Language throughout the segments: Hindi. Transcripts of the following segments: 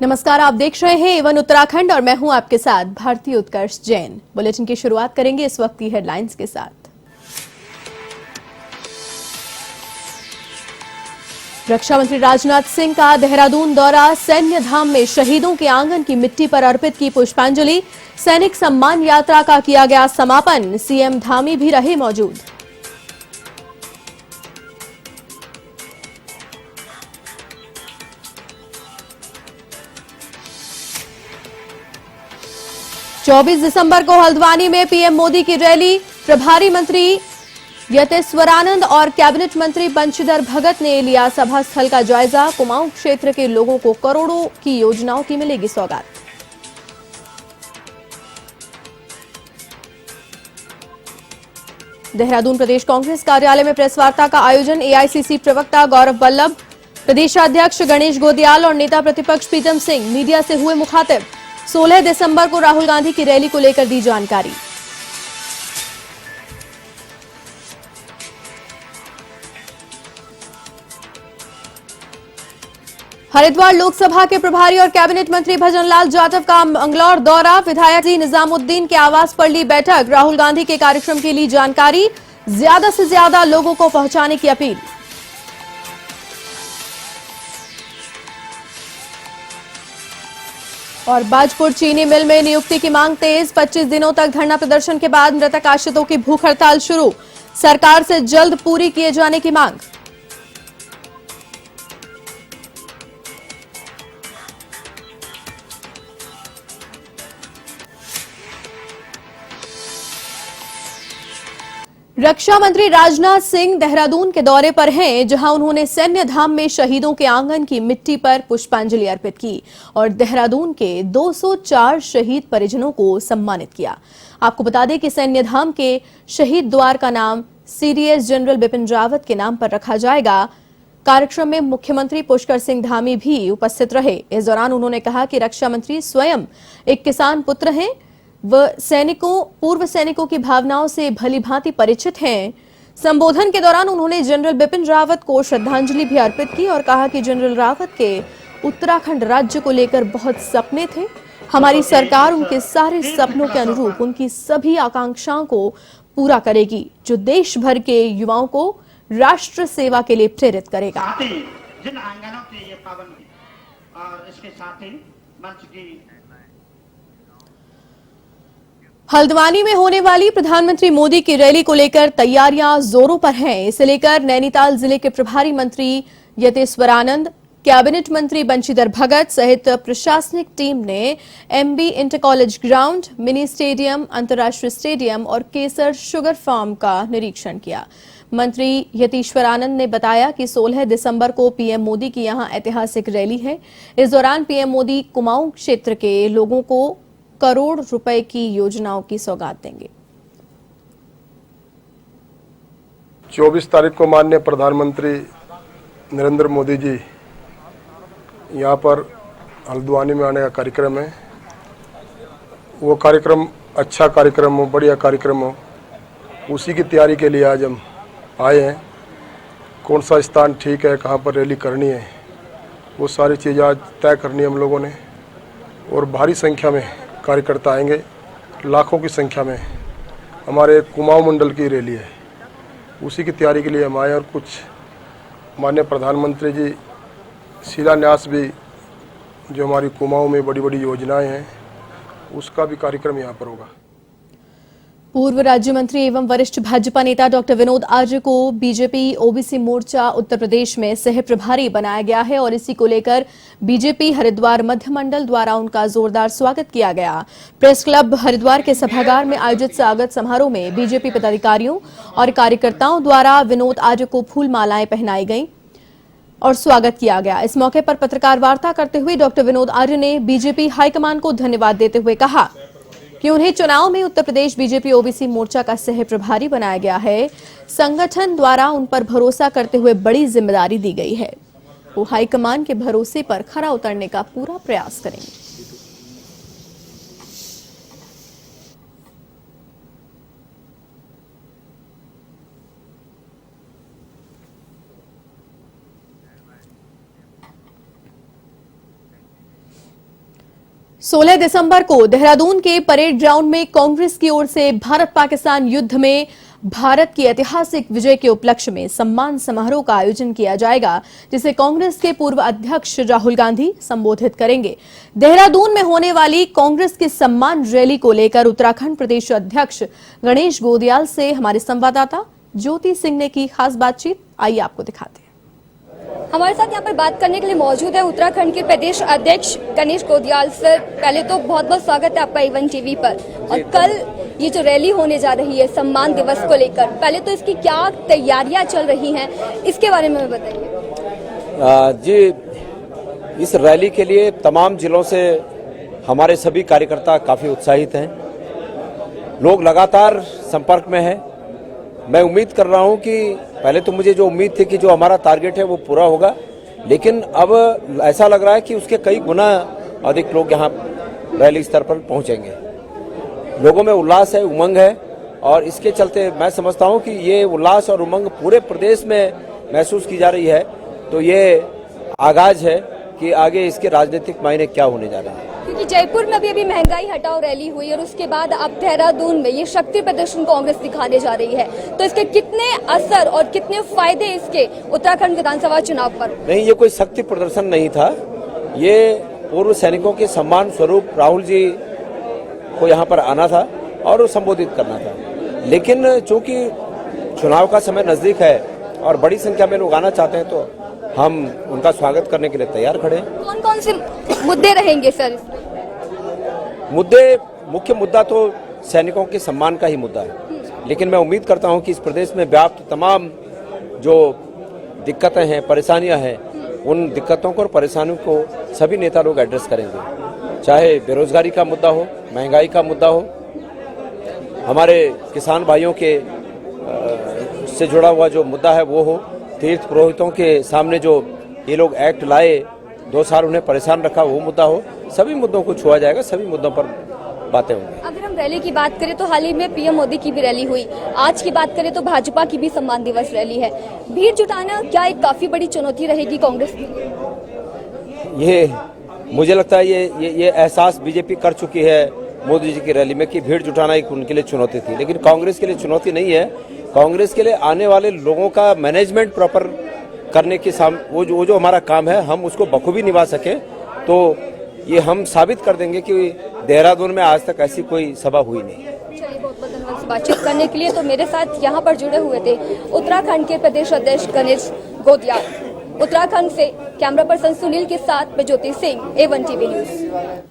नमस्कार, आप देख रहे हैं एवन उत्तराखंड और मैं हूं आपके साथ भारती उत्कर्ष जैन। बुलेटिन की शुरुआत करेंगे इस वक्त की हेडलाइंस के साथ। रक्षा मंत्री राजनाथ सिंह का देहरादून दौरा, सैन्य धाम में शहीदों के आंगन की मिट्टी पर अर्पित की पुष्पांजलि, सैनिक सम्मान यात्रा का किया गया समापन, सीएम धामी भी रहे मौजूद। चौबीस दिसंबर को हल्द्वानी में पीएम मोदी की रैली, प्रभारी मंत्री यतेश्वरानंद और कैबिनेट मंत्री बंशीधर भगत ने लिया सभा स्थल का जायजा, कुमाऊं क्षेत्र के लोगों को करोड़ों की योजनाओं की मिलेगी सौगात। देहरादून प्रदेश कांग्रेस कार्यालय में प्रेस वार्ता का आयोजन, एआईसीसी प्रवक्ता गौरव वल्लभ, प्रदेशाध्यक्ष गणेश गोदियाल और नेता प्रतिपक्ष प्रीतम सिंह मीडिया से हुए मुखातिब। 16 दिसंबर को राहुल गांधी की रैली को लेकर दी जानकारी। हरिद्वार लोकसभा के प्रभारी और कैबिनेट मंत्री भजनलाल जाटव का मंगलौर दौरा, विधायक जी निजामुद्दीन के आवास पर ली बैठक, राहुल गांधी के कार्यक्रम की ली जानकारी, ज्यादा से ज्यादा लोगों को पहुंचाने की अपील। और बाजपुर चीनी मिल में नियुक्ति की मांग तेज, 25 दिनों तक धरना प्रदर्शन के बाद मृतक आश्रितों की भूख हड़ताल शुरू, सरकार से जल्द पूरी किए जाने की मांग। रक्षा मंत्री राजनाथ सिंह देहरादून के दौरे पर हैं, जहां उन्होंने सैन्य धाम में शहीदों के आंगन की मिट्टी पर पुष्पांजलि अर्पित की और देहरादून के 204 शहीद परिजनों को सम्मानित किया। आपको बता दें कि सैन्य धाम के शहीद द्वार का नाम सीडीएस जनरल बिपिन रावत के नाम पर रखा जाएगा। कार्यक्रम में मुख्यमंत्री पुष्कर सिंह धामी भी उपस्थित रहे। इस दौरान उन्होंने कहा कि रक्षा मंत्री स्वयं एक किसान पुत्र हैं, वह पूर्व सैनिकों की भावनाओं से भली भांति परिचित हैं। संबोधन के दौरान उन्होंने जनरल बिपिन रावत को श्रद्धांजलि भी अर्पित की और कहा कि जनरल रावत के उत्तराखंड राज्य को लेकर बहुत सपने थे। हमारी सरकार उनके सारे सपनों के अनुरूप उनकी सभी आकांक्षाओं को पूरा करेगी, जो देश भर के युवाओं को राष्ट्र सेवा के लिए प्रेरित करेगा। जिन आंगनों के ये पावन और इसके साथ ही मंच की हल्द्वानी में होने वाली प्रधानमंत्री मोदी की रैली को लेकर तैयारियां जोरों पर हैं। इसे लेकर नैनीताल जिले के प्रभारी मंत्री यतेश्वरानंद, कैबिनेट मंत्री बंशीधर भगत सहित प्रशासनिक टीम ने MB inter college ground, mini stadium, अंतर्राष्ट्रीय स्टेडियम और केसर शुगर फार्म का निरीक्षण किया। मंत्री यतेश्वरानंद ने बताया कि 16 दिसंबर को पीएम मोदी की यहां ऐतिहासिक रैली है। इस दौरान पीएम मोदी कुमाऊं क्षेत्र के लोगों को करोड़ रुपए की योजनाओं की सौगात देंगे। 24 तारीख को माननीय प्रधानमंत्री नरेंद्र मोदी जी यहाँ पर हल्द्वानी में आने का कार्यक्रम है। वो कार्यक्रम अच्छा कार्यक्रम हो, बढ़िया कार्यक्रम हो, उसी की तैयारी के लिए आज हम आए हैं। कौन सा स्थान ठीक है, कहाँ पर रैली करनी है, वो सारी चीज़ आज तय करनी है हम लोगों ने। और भारी संख्या में कार्यकर्ता आएंगे, लाखों की संख्या में। हमारे कुमाऊं मंडल की रैली है, उसी की तैयारी के लिए हम आए। और कुछ माननीय प्रधानमंत्री जी शिलान्यास भी, जो हमारी कुमाऊं में बड़ी बड़ी योजनाएं हैं, उसका भी कार्यक्रम यहाँ पर होगा। पूर्व राज्य मंत्री एवं वरिष्ठ भाजपा नेता डॉक्टर विनोद आर्य को बीजेपी ओबीसी मोर्चा उत्तर प्रदेश में सह प्रभारी बनाया गया है और इसी को लेकर बीजेपी हरिद्वार मध्य मंडल द्वारा उनका जोरदार स्वागत किया गया। प्रेस क्लब हरिद्वार के सभागार में आयोजित स्वागत समारोह में बीजेपी पदाधिकारियों और कार्यकर्ताओं द्वारा विनोद आर्य को फूल मालाएं पहनाई गईं और स्वागत किया गया। इस मौके पर पत्रकार वार्ता करते हुए डॉक्टर विनोद आर्य ने बीजेपी हाईकमान को धन्यवाद देते हुए कहा कि उन्हें चुनाव में उत्तर प्रदेश बीजेपी ओबीसी मोर्चा का सह प्रभारी बनाया गया है। संगठन द्वारा उन पर भरोसा करते हुए बड़ी जिम्मेदारी दी गई है। वो हाईकमान के भरोसे पर खरा उतरने का पूरा प्रयास करेंगे। 16 दिसंबर को देहरादून के परेड ग्राउंड में कांग्रेस की ओर से भारत पाकिस्तान युद्ध में भारत की ऐतिहासिक विजय के उपलक्ष्य में सम्मान समारोह का आयोजन किया जाएगा, जिसे कांग्रेस के पूर्व अध्यक्ष राहुल गांधी संबोधित करेंगे। देहरादून में होने वाली कांग्रेस की सम्मान रैली को लेकर उत्तराखंड प्रदेश अध्यक्ष गणेश गोदियाल से हमारे संवाददाता ज्योति सिंह ने की खास बातचीत। आइए आपको दिखाते हैं। हमारे साथ यहाँ पर बात करने के लिए मौजूद है उत्तराखंड के प्रदेश अध्यक्ष गणेश गोदियाल सर। पहले तो बहुत बहुत स्वागत है आपका A1 टीवी पर। और कल ये जो रैली होने जा रही है सम्मान दिवस को लेकर, पहले तो इसकी क्या तैयारियां चल रही हैं, इसके बारे में बताइए। जी, इस रैली के लिए तमाम जिलों से हमारे सभी कार्यकर्ता काफी उत्साहित हैं। लोग लगातार संपर्क में हैं। मैं उम्मीद कर रहा हूं कि पहले तो मुझे जो उम्मीद थी कि जो हमारा टारगेट है वो पूरा होगा, लेकिन अब ऐसा लग रहा है कि उसके कई गुना अधिक लोग यहाँ रैली स्तर पर पहुंचेंगे। लोगों में उल्लास है, उमंग है, और इसके चलते मैं समझता हूं कि ये उल्लास और उमंग पूरे प्रदेश में महसूस की जा रही है। तो ये आगाज है कि आगे इसके राजनीतिक मायने क्या होने जा रहे हैं। क्योंकि जयपुर में अभी महंगाई हटाओ रैली हुई और उसके बाद अब देहरादून में ये शक्ति प्रदर्शन कांग्रेस दिखाने जा रही है, तो इसके कितने असर और कितने फायदे इसके उत्तराखंड विधानसभा चुनाव पर? नहीं, ये कोई शक्ति प्रदर्शन नहीं था। ये पूर्व सैनिकों के सम्मान स्वरूप राहुल जी को यहाँ पर आना था और संबोधित करना था, लेकिन चूंकि चुनाव का समय नजदीक है और बड़ी संख्या में लोग आना चाहते हैं, तो हम उनका स्वागत करने के लिए तैयार खड़े हैं। कौन कौन से मुद्दे रहेंगे सर? मुख्य मुद्दा तो सैनिकों के सम्मान का ही मुद्दा है, लेकिन मैं उम्मीद करता हूं कि इस प्रदेश में व्याप्त तमाम जो दिक्कतें हैं, परेशानियां हैं, उन दिक्कतों को और परेशानियों को सभी नेता लोग एड्रेस करेंगे। चाहे बेरोजगारी का मुद्दा हो, महंगाई का मुद्दा हो, हमारे किसान भाइयों के से जुड़ा हुआ जो मुद्दा है वो हो, तीर्थ पुरोहितों के सामने जो ये लोग एक्ट लाए 2 साल उन्हें परेशान रखा वो मुद्दा हो, सभी मुद्दों को छुआ जाएगा, सभी मुद्दों पर बातें होंगी। अगर हम रैली की बात करें तो हाल ही में पीएम मोदी की भी रैली हुई, आज की बात करें तो भाजपा की भी सम्मान दिवस रैली है। भीड़ जुटाना क्या एक काफी बड़ी चुनौती रहेगी कांग्रेस के लिए? ये मुझे लगता है ये एहसास बीजेपी कर चुकी है मोदी जी की रैली में कि भीड़ जुटाना एक उनके लिए चुनौती थी, लेकिन कांग्रेस के लिए चुनौती नहीं है। कांग्रेस के लिए आने वाले लोगों का मैनेजमेंट प्रॉपर करने के वो जो हमारा काम है, हम उसको बखूबी निभा सके, तो ये हम साबित कर देंगे कि देहरादून में आज तक ऐसी कोई सभा हुई नहीं। चलिए, बहुत बहुत धन्यवाद बातचीत करने के लिए। तो मेरे साथ यहाँ पर जुड़े हुए थे उत्तराखंड के प्रदेश अध्यक्ष गणेश गोदियाल। उत्तराखंड से कैमरा पर्सन सुनील के साथ मैं Jyoti Singh, A1 TV news.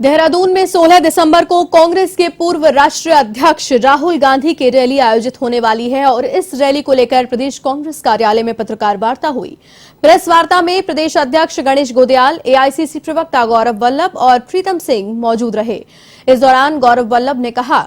Dehradun में 16 दिसंबर को कांग्रेस के पूर्व राष्ट्रीय अध्यक्ष राहुल गांधी की रैली आयोजित होने वाली है और इस रैली को लेकर प्रदेश कांग्रेस कार्यालय में पत्रकार वार्ता हुई। प्रेस वार्ता में प्रदेश अध्यक्ष गणेश गोदियाल, AICC प्रवक्ता गौरव वल्लभ और प्रीतम सिंह मौजूद रहे। इस दौरान गौरव वल्लभ ने कहा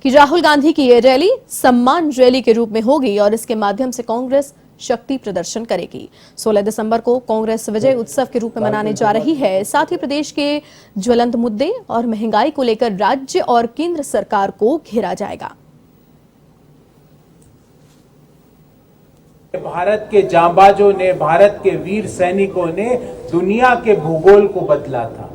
कि राहुल गांधी की ये रैली सम्मान रैली के रूप में होगी और इसके माध्यम से कांग्रेस शक्ति प्रदर्शन करेगी। 16 दिसंबर को कांग्रेस विजय उत्सव के रूप में मनाने जा रही है। साथ ही प्रदेश के ज्वलंत मुद्दे और महंगाई को लेकर राज्य और केंद्र सरकार को घेरा जाएगा। भारत के जांबाजों ने, भारत के वीर सैनिकों ने दुनिया के भूगोल को बदला था।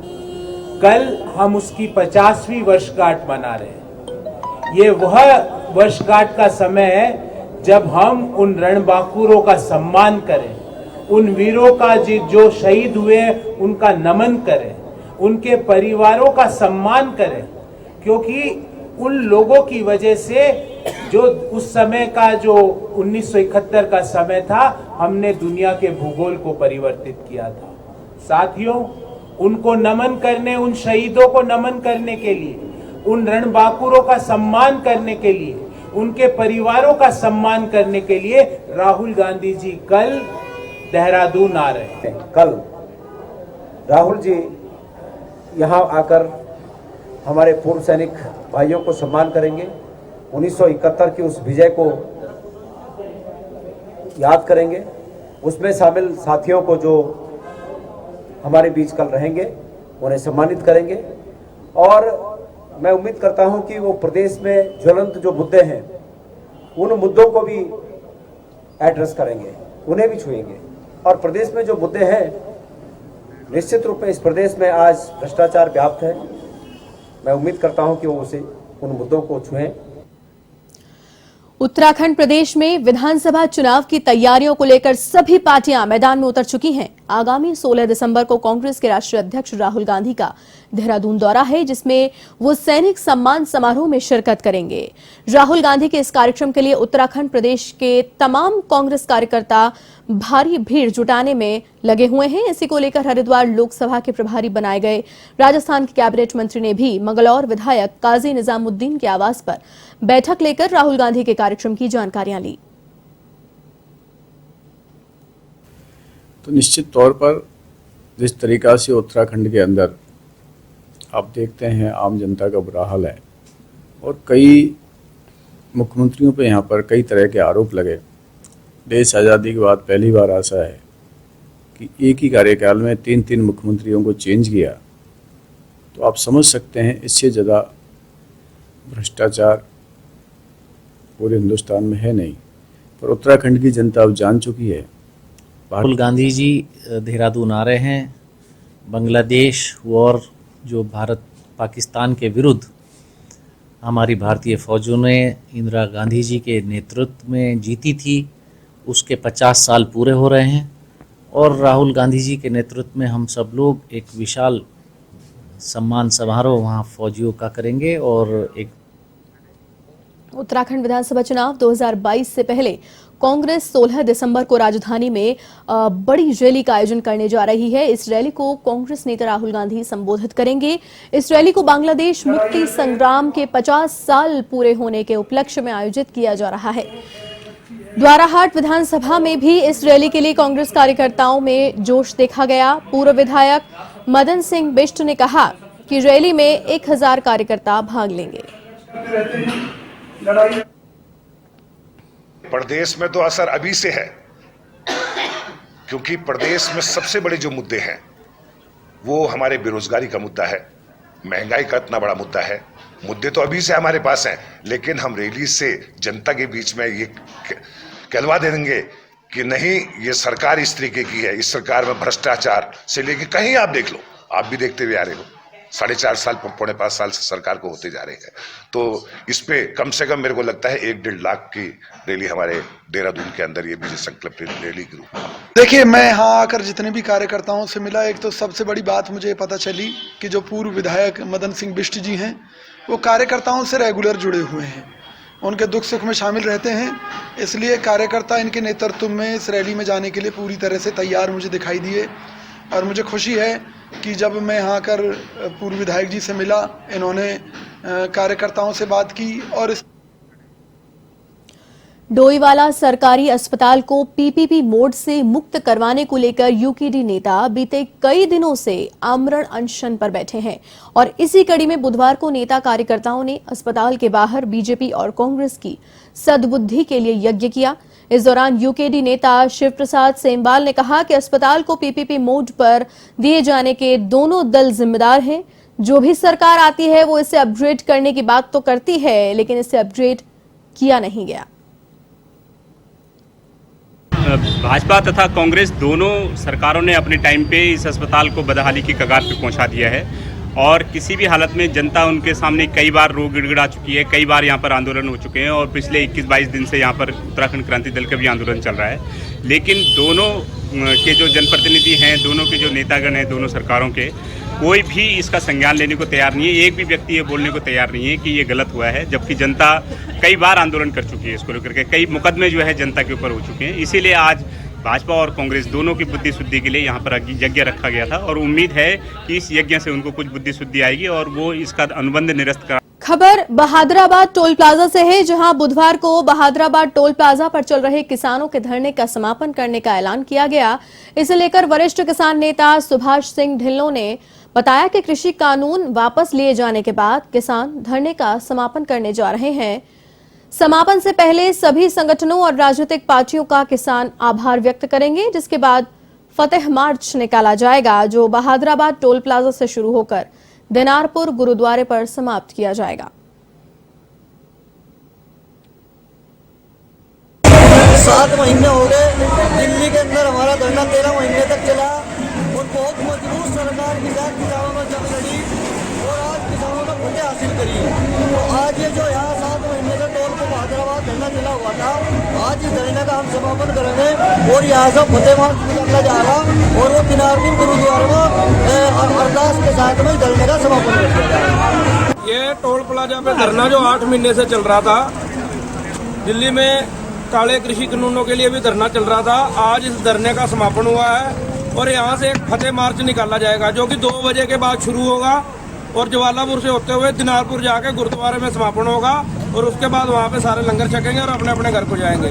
कल हम उसकी 50वीं वर्षगांठ मना रहे हैं। ये वह वर्षगांठ का समय है जब हम उन रणबांकुरों का सम्मान करें, उन वीरों का जो शहीद हुए उनका नमन करें, उनके परिवारों का सम्मान करें, क्योंकि उन लोगों की वजह से जो उस समय का जो 1971 का समय था, हमने दुनिया के भूगोल को परिवर्तित किया था। साथियों, उनको नमन करने, उन शहीदों को नमन करने के लिए, उन रणबांकुरों का सम्मान करने के लिए, उनके परिवारों का सम्मान करने के लिए राहुल गांधी जी कल देहरादून आ रहे हैं। कल राहुल जी यहाँ आकर हमारे पूर्व सैनिक भाइयों को सम्मान करेंगे, 1971 की उस विजय को याद करेंगे, उसमें शामिल साथियों को जो हमारे बीच कल रहेंगे उन्हें सम्मानित करेंगे। और मैं उम्मीद करता हूं कि वो प्रदेश में ज्वलंत जो मुद्दे हैं उन मुद्दों को भी एड्रेस करेंगे, उन्हें भी छुएंगे। और प्रदेश में जो मुद्दे हैं, निश्चित रूप में इस प्रदेश में आज भ्रष्टाचार व्याप्त है। मैं उम्मीद करता हूं कि वो उन मुद्दों को छुएं। उत्तराखंड प्रदेश में विधानसभा चुनाव की तैयारियों को लेकर सभी पार्टियां मैदान में उतर चुकी हैं। आगामी 16 दिसंबर को कांग्रेस के राष्ट्रीय अध्यक्ष राहुल गांधी का देहरादून दौरा है, जिसमें वो सैनिक सम्मान समारोह में शिरकत करेंगे। राहुल गांधी के इस कार्यक्रम के लिए उत्तराखंड प्रदेश के तमाम कांग्रेस कार्यकर्ता भारी भीड़ जुटाने में लगे हुए हैं। इसी को लेकर हरिद्वार लोकसभा के प्रभारी बनाए गए राजस्थान के कैबिनेट मंत्री ने भी मंगलौर विधायक काजी निजामुद्दीन के आवास पर बैठक लेकर राहुल गांधी के कार्यक्रम की जानकारियां ली। तो निश्चित तौर पर जिस तरीका से उत्तराखंड के अंदर आप देखते हैं आम जनता का बुरा हाल है और कई मुख्यमंत्रियों पे यहाँ पर कई तरह के आरोप लगे। देश आज़ादी के बाद पहली बार ऐसा है कि एक ही कार्यकाल में 3 मुख्यमंत्रियों को चेंज किया। तो आप समझ सकते हैं इससे ज़्यादा भ्रष्टाचार पूरे हिंदुस्तान में है नहीं, पर उत्तराखंड की जनता अब जान चुकी है। राहुल गांधी जी देहरादून आ रहे हैं। बांग्लादेश वॉर जो भारत पाकिस्तान के विरुद्ध हमारी भारतीय फौजों ने इंदिरा गांधी जी के नेतृत्व में जीती थी, उसके 50 साल पूरे हो रहे हैं और राहुल गांधी जी के नेतृत्व में हम सब लोग एक विशाल सम्मान समारोह वहाँ फौजियों का करेंगे। और एक उत्तराखंड विधानसभा चुनाव 2022 से पहले कांग्रेस 16 दिसंबर को राजधानी में बड़ी रैली का आयोजन करने जा रही है। इस रैली को कांग्रेस नेता राहुल गांधी संबोधित करेंगे। इस रैली को बांग्लादेश मुक्ति संग्राम के 50 साल पूरे होने के उपलक्ष्य में आयोजित किया जा रहा है। द्वाराहाट विधानसभा में भी इस रैली के लिए कांग्रेस कार्यकर्ताओं में जोश देखा गया। पूर्व विधायक मदन सिंह बिष्ट ने कहा कि रैली में 1000 कार्यकर्ता भाग लेंगे। प्रदेश में तो असर अभी से है, क्योंकि प्रदेश में सबसे बड़े जो मुद्दे हैं वो हमारे बेरोजगारी का मुद्दा है, महंगाई का इतना बड़ा मुद्दा है। मुद्दे तो अभी से हमारे पास हैं, लेकिन हम रैली से जनता के बीच में ये कहलवा देंगे कि नहीं, ये सरकार इस तरीके की है। इस सरकार में भ्रष्टाचार से लेके कहीं आप देख लो, आप भी देखते हुए आ रहे हो, 4.5 साल 5.5 साल से सरकार को होते जा रहे हैं। तो इस पे कम से कम मेरे को लगता है 1-1.5 लाख की रैली हमारे देहरादून के अंदर ये विजय संकल्प रैली के रूप में। देखिए, मैं यहाँ आकर जितने भी कार्यकर्ताओं से मिला, एक तो सबसे बड़ी बात मुझे पता चली कि जो पूर्व विधायक मदन सिंह बिष्ट जी हैं वो कार्यकर्ताओं से रेगुलर जुड़े हुए हैं, उनके दुख सुख में शामिल रहते हैं। इसलिए कार्यकर्ता इनके नेतृत्व में इस रैली में जाने के लिए पूरी तरह से तैयार मुझे दिखाई दिए। और मुझे खुशी है कि जब मैं यहाँ आकर पूर्व विधायक जी से मिला, इन्होंने कार्यकर्ताओं से बात की और इस डोईवाला सरकारी अस्पताल को पीपीपी मोड से मुक्त करवाने को लेकर यूकेडी नेता बीते कई दिनों से आमरण अनशन पर बैठे हैं और इसी कड़ी में बुधवार को नेता कार्यकर्ताओं ने अस्पताल के बाहर बीजेपी और कांग्रेस की सद्बुद्धि के लिए यज्ञ किया। इस दौरान यूकेडी नेता शिव प्रसाद सेमवाल ने कहा कि अस्पताल को पीपीपी मोड पर दिए जाने के दोनों दल जिम्मेदार हैं। जो भी सरकार आती है वो इसे अपग्रेड करने की बात तो करती है, लेकिन इसे अपग्रेड किया नहीं गया। भाजपा तथा कांग्रेस दोनों सरकारों ने अपने टाइम पे इस अस्पताल को बदहाली की कगार पे पहुंचा दिया है और किसी भी हालत में जनता उनके सामने कई बार रो गिड़गिड़ा चुकी है, कई बार यहाँ पर आंदोलन हो चुके हैं और पिछले 21-22 दिन से यहाँ पर उत्तराखंड क्रांति दल का भी आंदोलन चल रहा है। लेकिन दोनों के जो जनप्रतिनिधि हैं, दोनों के जो नेतागण हैं, दोनों सरकारों के, कोई भी इसका संज्ञान लेने को तैयार नहीं है। एक भी व्यक्ति ये बोलने को तैयार नहीं है कि ये गलत हुआ है, जबकि जनता कई बार आंदोलन कर चुकी है इसको लेकर के, कई मुकदमे जो है जनता के ऊपर हो चुके हैं। इसीलिए आज भाजपा और कांग्रेस दोनों की बुद्धि शुद्धि के लिए यहाँ पर यज्ञ रखा गया था और उम्मीद है कि इस यज्ञ से उनको कुछ बुद्धि शुद्धि आएगी और वो इसका अनुबंध निरस्त करा। खबर बहादुराबाद टोल प्लाजा से है, जहां बुधवार को बहादुराबाद टोल प्लाजा पर चल रहे किसानों के धरने का समापन करने का ऐलान किया गया। इसे लेकर वरिष्ठ किसान नेता सुभाष सिंह ढिल्लों ने बताया कि कृषि कानून वापस लिए जाने के बाद किसान धरने का समापन करने जा रहे हैं। समापन से पहले सभी संगठनों और राजनीतिक पार्टियों का किसान आभार व्यक्त करेंगे, जिसके बाद फतेह मार्च निकाला जाएगा, जो बहादुराबाद टोल प्लाजा से शुरू होकर दिनारपुर गुरुद्वारे पर समाप्त किया जाएगा। 7 महीने हो गए, दिल्ली के अंदर हमारा धरना 13 महीने तक चला और बहुत मजबूत सरकार किसानों में जंग लड़ी और आज किसानों ने फतेह हासिल करी। तो आज ये जो यहाँ 7 महीने का टोल को बहादुराबाद धरना चला हुआ था, आज इस धरने का हम समापन करेंगे और यहाँ से फतेह मार्च निकाला जा रहा और वो किनारपुर गुरुद्वारे में अरदास के साथ में धरने का समापन किया जाएगा। ये टोल प्लाजा पे धरना जो 8 महीने से चल रहा था, दिल्ली में काले कृषि कानूनों के लिए भी धरना चल रहा था, आज इस धरने का समापन हुआ है और यहाँ से एक फतेह मार्च निकाला जाएगा जो कि 2 बजे के बाद शुरू होगा और ज्वालापुर से होते हुए दिनारपुर जाके गुरुद्वारे में समापन होगा और उसके बाद वहाँ पे सारे लंगर छकेंगे और अपने अपने घर को जाएंगे।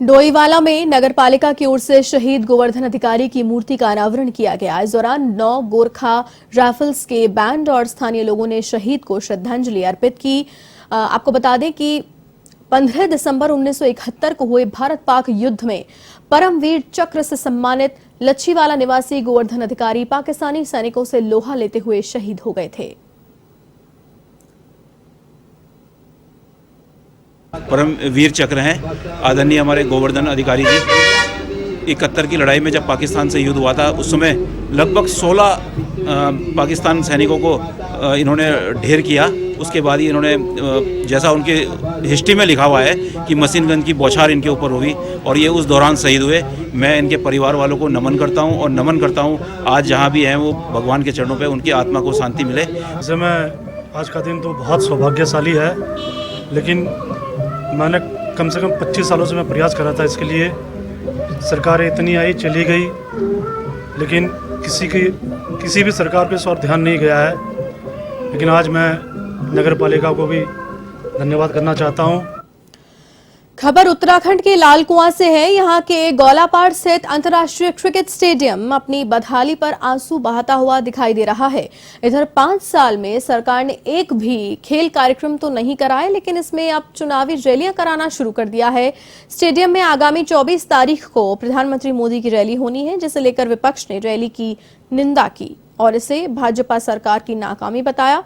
डोईवाला में नगरपालिका की ओर से शहीद गोवर्धन अधिकारी की मूर्ति का अनावरण किया गया। इस दौरान 9 गोरखा राइफल्स के बैंड और स्थानीय लोगों ने शहीद को श्रद्धांजलि अर्पित की। आपको बता दें कि 15 दिसंबर 1971 को हुए भारत पाक युद्ध में परमवीर चक्र से सम्मानित लच्छीवाला निवासी गोवर्धन अधिकारी पाकिस्तानी सैनिकों से लोहा लेते हुए शहीद हो गए थे। परम वीर चक्र हैं आदरणीय हमारे गोवर्धन अधिकारी जी। 71 की लड़ाई में जब पाकिस्तान से युद्ध हुआ था उस समय लगभग 16 पाकिस्तान सैनिकों को इन्होंने ढेर किया। उसके बाद ही इन्होंने, जैसा उनके हिस्ट्री में लिखा हुआ है कि मशीन गन की बौछार इनके ऊपर हुई और ये उस दौरान शहीद हुए। मैं इनके परिवार वालों को नमन करता हूं और नमन करता हूं आज जहां भी हैं वो भगवान के चरणों पे उनकी आत्मा को शांति मिले। वैसे मैं आज का दिन तो बहुत सौभाग्यशाली है, लेकिन मैंने कम से कम 25 सालों से मैं प्रयास कर रहा था इसके लिए। सरकार इतनी आई चली गई, लेकिन किसी भी सरकार पे इस और ध्यान नहीं गया है। लेकिन आज मैं नगर पालिका को भी धन्यवाद करना चाहता हूं। खबर उत्तराखंड के लाल कुआं से है। यहां के गौलापाड़ स्थित अंतर्राष्ट्रीय क्रिकेट स्टेडियम अपनी बदहाली पर आंसू बहाता हुआ दिखाई दे रहा है। इधर 5 साल में सरकार ने एक भी खेल कार्यक्रम तो नहीं कराए, लेकिन इसमें अब चुनावी रैलियां कराना शुरू कर दिया है। स्टेडियम में आगामी 24 तारीख को प्रधानमंत्री मोदी की रैली होनी है, जिसे लेकर विपक्ष ने रैली की निंदा की और इसे भाजपा सरकार की नाकामी बताया।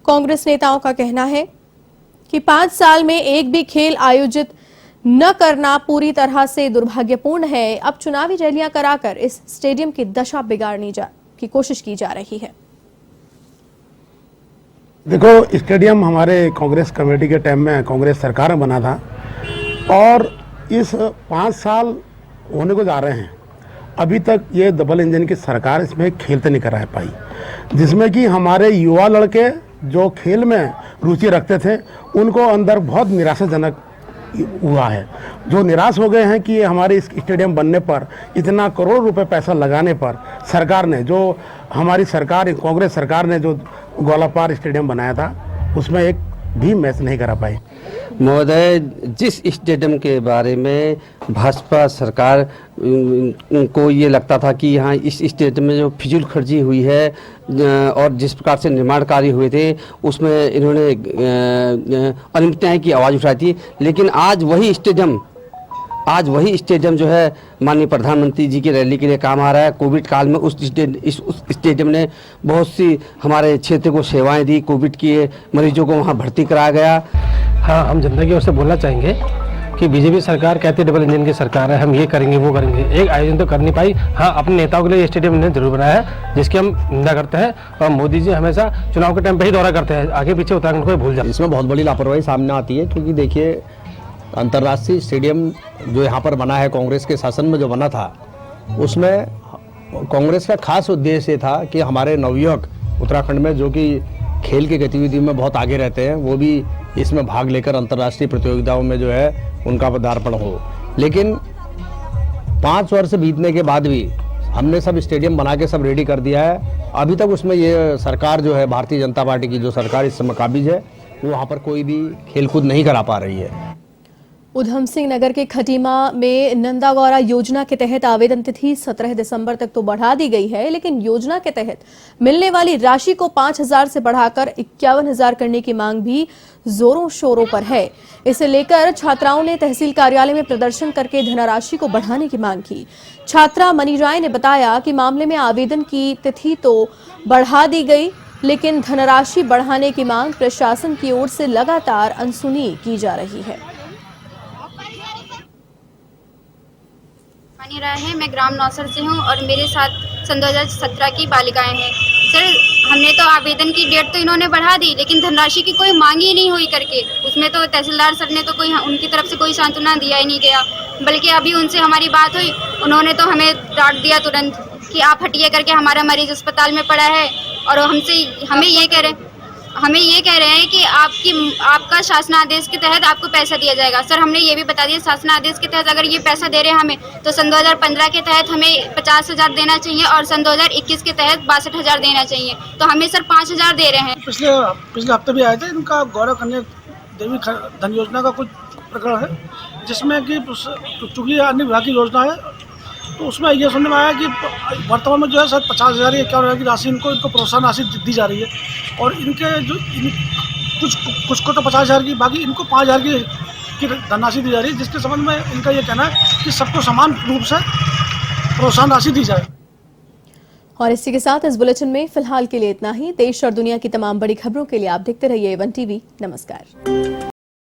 कांग्रेस नेताओं का कहना है कि 5 साल में एक भी खेल आयोजित न करना पूरी तरह से दुर्भाग्यपूर्ण है। अब चुनावी रैलियां कराकर इस स्टेडियम की दशा बिगाड़ने की कोशिश की जा रही है। देखो, स्टेडियम हमारे कांग्रेस कमेटी के टाइम में कांग्रेस सरकार में बना था और इस 5 साल होने को जा रहे हैं, अभी तक ये डबल इंजन की सरकार इसमें खेलते नहीं करा पाई, जिसमें कि हमारे युवा लड़के जो खेल में रुचि रखते थे उनको अंदर बहुत निराशाजनक हुआ है। जो निराश हो गए हैं कि हमारे इस स्टेडियम बनने पर, इतना करोड़ रुपए पैसा लगाने पर सरकार ने, जो हमारी सरकार कांग्रेस सरकार ने जो गौलापाड़ स्टेडियम बनाया था उसमें एक भी मैच नहीं करा पाई। महोदय, जिस स्टेडियम के बारे में भाजपा सरकार को ये लगता था कि यहाँ इस स्टेडियम में जो फिजूल खर्ची हुई है और जिस प्रकार से निर्माण कार्य हुए थे उसमें इन्होंने अनियमितताएं की आवाज़ उठाई थी, लेकिन आज वही स्टेडियम जो है माननीय प्रधानमंत्री जी की रैली के लिए काम आ रहा है। कोविड काल में उस स्टेडियम ने बहुत सी हमारे क्षेत्र को सेवाएं दी। कोविड के मरीजों को वहां भर्ती कराया गया। हाँ, हम जनता की ओर से बोलना चाहेंगे कि बीजेपी सरकार कहती है डबल इंजन की सरकार है, हम ये करेंगे वो करेंगे, एक आयोजन तो कर नहीं पाई। हाँ, अपने नेताओं के लिए ये स्टेडियम ने जरूर बनाया है जिसकी हम निंदा करते हैं और मोदी जी हमेशा चुनाव के टाइम पे ही दौरा करते हैं, आगे पीछे उत्तराखंड को भूल जाते हैं। इसमें बहुत बड़ी लापरवाही सामने आती है, क्योंकि देखिए अंतर्राष्ट्रीय स्टेडियम जो यहाँ पर बना है, कांग्रेस के शासन में जो बना था, उसमें कांग्रेस का खास उद्देश्य था कि हमारे नवयुवक उत्तराखंड में जो कि खेल की गतिविधियों में बहुत आगे रहते हैं वो भी इसमें भाग लेकर अंतर्राष्ट्रीय प्रतियोगिताओं में जो है उनका पदार्पण हो। लेकिन 5 वर्ष बीतने के बाद भी हमने सब स्टेडियम बना के सब रेडी कर दिया है। अभी तक उसमें ये सरकार जो है, भारतीय जनता पार्टी की जो सरकार इस समय काबिज है, वो वहाँ पर कोई भी खेलकूद नहीं करा पा रही है। उधम सिंह नगर के खटीमा में नंदा गौरा योजना के तहत आवेदन तिथि 17 दिसंबर तक तो बढ़ा दी गई है, लेकिन योजना के तहत मिलने वाली राशि को 5,000 से बढ़ाकर 51,000 करने की मांग भी जोरों शोरों पर है। इसे लेकर छात्राओं ने तहसील कार्यालय में प्रदर्शन करके धनराशि को बढ़ाने की मांग की। छात्रा मनी राय ने बताया कि मामले में आवेदन की तिथि तो बढ़ा दी गई, लेकिन धनराशि बढ़ाने की मांग प्रशासन की ओर से लगातार अनसुनी की जा रही है। शिवानी राय है, मैं ग्राम नौसर से हूँ और मेरे साथ सन 2017 की बालिकाएं हैं। सर, हमने तो आवेदन की डेट तो इन्होंने बढ़ा दी, लेकिन धनराशि की कोई मांग ही नहीं हुई करके, उसमें तो तहसीलदार सर ने तो कोई उनकी तरफ से कोई सांत्वना दिया ही नहीं गया। बल्कि अभी उनसे हमारी बात हुई, उन्होंने तो हमें डांट दिया तुरंत कि आप हटिए करके, हमारा मरीज अस्पताल में पड़ा है। और हमें ये कह रहे हैं कि आपका शासनादेश के तहत आपको पैसा दिया जाएगा। सर, हमने ये भी बता दिया शासनादेश के तहत अगर ये पैसा दे रहे हैं हमें, तो सन 2015 के तहत हमें 50,000 देना चाहिए और सन 2021 के तहत 62,000 देना चाहिए। तो हमें सर 5,000 दे रहे हैं। पिछले हफ्ते भी आए थे, इनका गौरव कन्या देवी धन योजना का कुछ प्रकरण है, जिसमें कि चूंकि अन्य विभाग की योजना है, तो उसमें ये सुनने में आया कि वर्तमान में जो है सर 50,000 या 51,000 की राशि इनको प्रोत्साहन राशि दी जा रही है। और इनके जो कुछ को तो 50,000 की, बाकी इनको 5,000 की धनराशि दी जा रही है, जिसके संबंध में इनका ये कहना है कि सबको समान रूप से प्रोत्साहन राशि दी जाए। और इसी के साथ इस बुलेटिन में फिलहाल के लिए इतना ही। देश और दुनिया की तमाम बड़ी खबरों के लिए आप देखते रहिए A1 TV। नमस्कार।